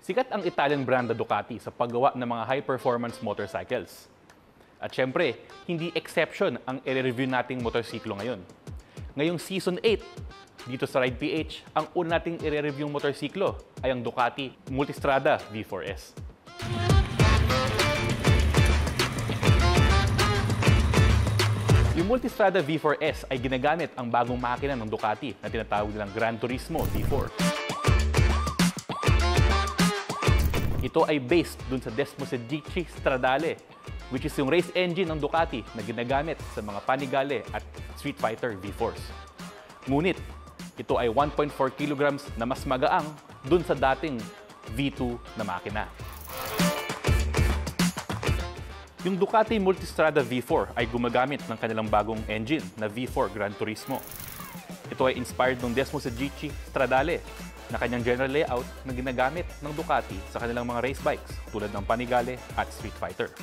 Sikat ang Italian brand na Ducati sa paggawa ng mga high-performance motorcycles. At syempre, hindi exception ang i-review nating motorsiklo ngayon. Ngayong Season 8, dito sa Ride PH, ang una nating i-review motorsiklo ay ang Ducati Multistrada V4S. Yung Multistrada V4S ay ginagamit ang bagong makina ng Ducati na tinatawag nilang Gran Turismo V4. Ito ay based dun sa Desmo Medici Stradale, which is yung race engine ng Ducati na ginagamit sa mga Panigale at Street Fighter V4s. Ngunit, ito ay 1.4 kilograms na mas magaang dun sa dating V2 na makina. Yung Ducati Multistrada V4 ay gumagamit ng kanilang bagong engine na V4 Gran Turismo. Ito ay inspired ng Desmo Medici Stradale na kanyang general layout na ginagamit ng Ducati sa kanilang mga race bikes tulad ng Panigale at Street Fighter.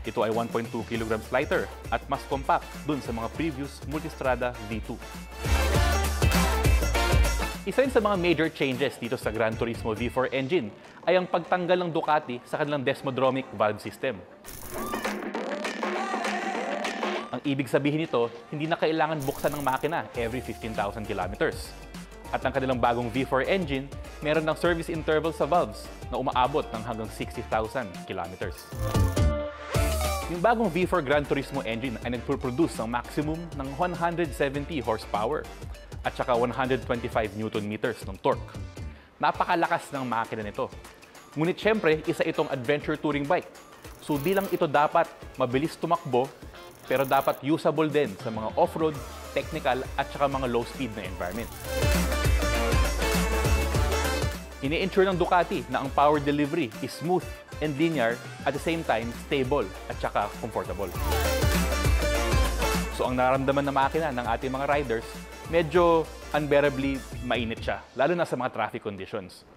Ito ay 1.2 kilograms lighter at mas compact dun sa mga previous Multistrada V2. Isa rin sa mga major changes dito sa Gran Turismo V4 engine ay ang pagtanggal ng Ducati sa kanilang Desmodromic valve system. Ang ibig sabihin nito, hindi na kailangan buksan ng makina every 15,000 kilometers. At ang kanilang bagong V4 engine, meron ng service interval sa valves na umaabot ng hanggang 60,000 kilometers. Yung bagong V4 Gran Turismo engine ay nagproduce ng maximum ng 170 horsepower at saka 125 Newton meters ng torque. Napakalakas ng makina nito. Ngunit syempre, isa itong adventure touring bike. So di lang ito dapat mabilis tumakbo, pero dapat usable din sa mga off-road, technical at saka mga low-speed na environment. Ini-ensure ng Ducati na ang power delivery is smooth and linear at the same time stable at saka comfortable. So ang nararamdaman na makina ng ating mga riders, medyo unbearably mainit siya, lalo na sa mga traffic conditions.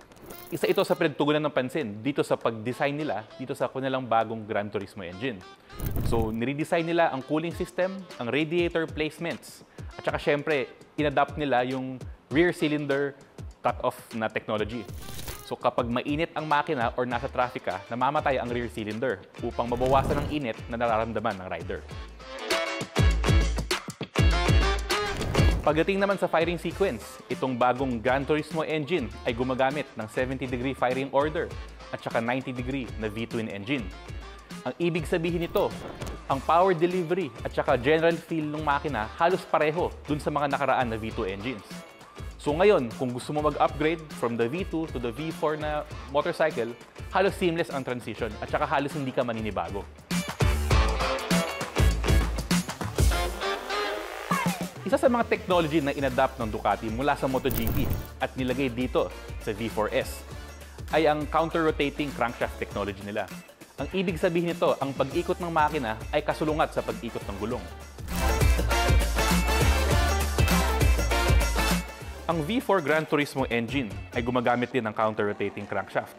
Isa ito sa pinagtugunan ng pansin dito sa pag-design nila dito sa kanilang bagong Gran Turismo engine. So niredesign nila ang cooling system, ang radiator placements, at saka syempre, inadapt nila yung rear cylinder cut-off na technology. So kapag mainit ang makina or nasa traffic ka, namamatay ang rear cylinder upang mabawasan ang init na nararamdaman ng rider. Pagdating naman sa firing sequence, itong bagong Gran Turismo engine ay gumagamit ng 70-degree firing order at saka 90-degree na V-twin engine. Ang ibig sabihin nito, ang power delivery at saka general feel ng makina halos pareho dun sa mga nakaraan na V2 engines. So ngayon, kung gusto mo mag-upgrade from the V2 to the V4 na motorcycle, halos seamless ang transition at saka halos hindi ka maninibago. Isa sa mga technology na inadapt ng Ducati mula sa MotoGP at nilagay dito sa V4S ay ang counter-rotating crankshaft technology nila. Ang ibig sabihin nito, ang pag-ikot ng makina ay kasulungat sa pag-ikot ng gulong. Ang V4 Gran Turismo engine ay gumagamit din ng counter-rotating crankshaft,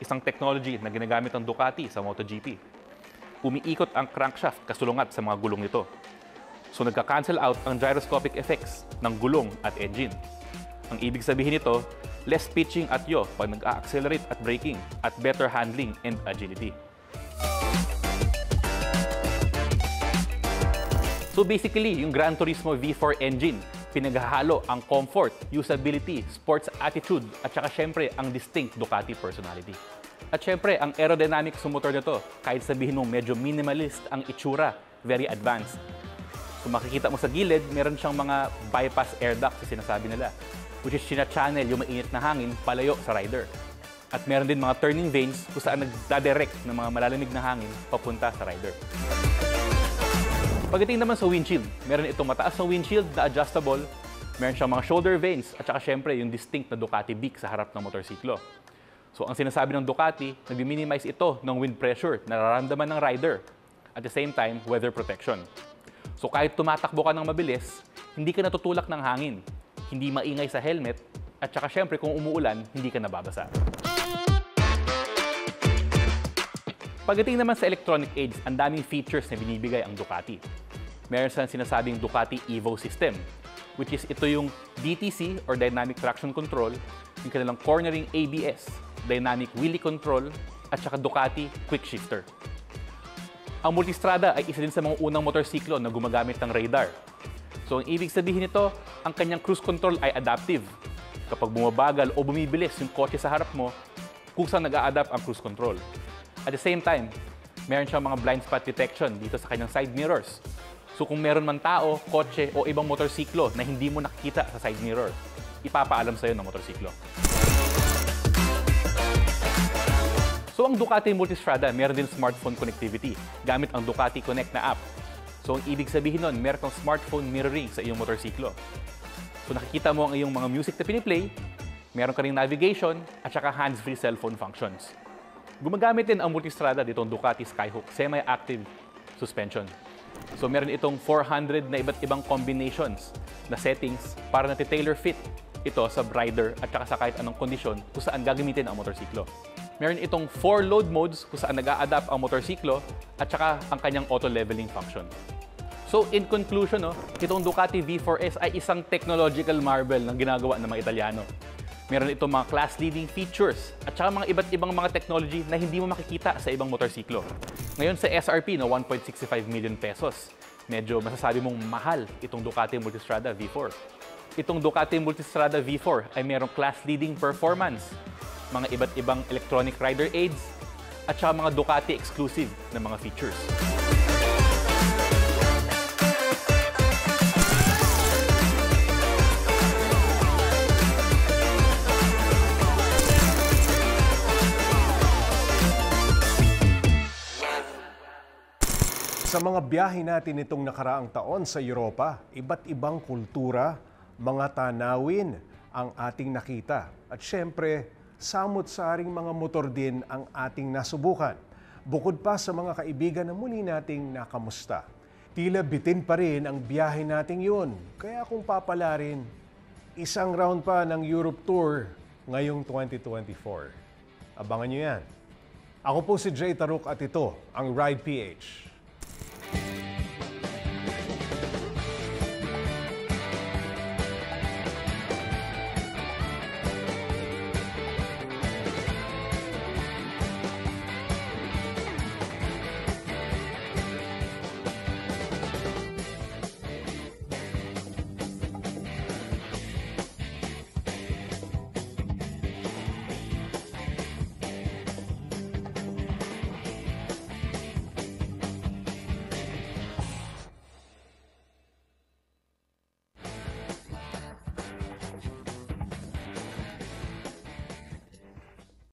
isang technology na ginagamit ng Ducati sa MotoGP. Umiikot ang crankshaft kasulungat sa mga gulong nito. So nagka-cancel out ang gyroscopic effects ng gulong at engine. Ang ibig sabihin nito, less pitching at yaw pag nag-accelerate at braking at better handling and agility. So basically, yung Gran Turismo V4 engine, pinaghahalo ang comfort, usability, sports attitude, at saka syempre ang distinct Ducati personality. At syempre, ang aerodynamics sa motor nito, kahit sabihin mong medyo minimalist ang itsura, very advanced. Kung makikita mo sa gilid, meron siyang mga bypass air ducts na sinasabi nila, which is sina-channel yung mainit na hangin palayo sa rider. At meron din mga turning vanes kung saan nagdadirect ng mga malalamig na hangin papunta sa rider. Pagdating naman sa windshield, meron itong mataas na windshield na adjustable, meron siyang mga shoulder vanes at saka syempre yung distinct na Ducati beak sa harap ng motorsiklo. So ang sinasabi ng Ducati, nag-minimize ito ng wind pressure na nararamdaman ng rider, at the same time, weather protection. So kahit tumatakbo ka ng mabilis, hindi ka natutulak ng hangin, hindi maingay sa helmet, at saka syempre kung umuulan, hindi ka nababasa. Pagdating naman sa electronic aids, ang daming features na binibigay ang Ducati. Meron silang sinasabing Ducati Evo system, which is ito yung DTC or Dynamic Traction Control, yung kanilang cornering ABS, Dynamic Wheelie Control, at saka Ducati Quick Shifter. Ang Multistrada ay isa din sa mga unang motorsiklo na gumagamit ng radar. So ang ibig sabihin nito, ang kanyang cruise control ay adaptive. Kapag bumabagal o bumibilis yung kotse sa harap mo, kusang nag-a-adapt ang cruise control. At the same time, meron siyang mga blind spot detection dito sa kanyang side mirrors. So kung meron man tao, kotse o ibang motorsiklo na hindi mo nakikita sa side mirror, ipapaalam sa'yo ng motorsiklo. So ang Ducati Multistrada, meron din smartphone connectivity gamit ang Ducati Connect na app. So ang ibig sabihin nun, meron kang smartphone mirroring sa iyong motorsiklo. So nakikita mo ang iyong mga music na piniplay, meron ka ring navigation at saka hands-free cellphone functions. Gumagamit din ang Multistrada ditong Ducati Skyhook semi-active suspension. So meron itong 400 na iba't ibang combinations na settings para na-tailor fit ito sa rider at saka sa kahit anong kondisyon kung saan gagamitin ang motorsiklo. Meron itong 4 load modes kung saan nag-a-adapt ang motorsiklo at saka ang kanyang auto-leveling function. So in conclusion, itong Ducati V4S ay isang technological marvel ng ginagawa ng mga Italyano. Meron itong mga class-leading features at saka mga iba't ibang mga technology na hindi mo makikita sa ibang motorsiklo. Ngayon sa SRP na 1.65 million pesos, medyo masasabi mong mahal itong Ducati Multistrada V4. Itong Ducati Multistrada V4 ay merong class-leading performance, mga iba't ibang electronic rider aids, at saka mga Ducati exclusive na mga features. Sa mga biyahe natin itong nakaraang taon sa Europa, iba't ibang kultura, mga tanawin ang ating nakita. At syempre, samot-saring mga motor din ang ating nasubukan. Bukod pa sa mga kaibigan na muli nating nakamusta. Tila bitin pa rin ang biyahe nating yun. Kaya kung papalarin, isang round pa ng Europe Tour ngayong 2024. Abangan nyo yan. Ako po si Jay Taruk at ito ang Ride PH.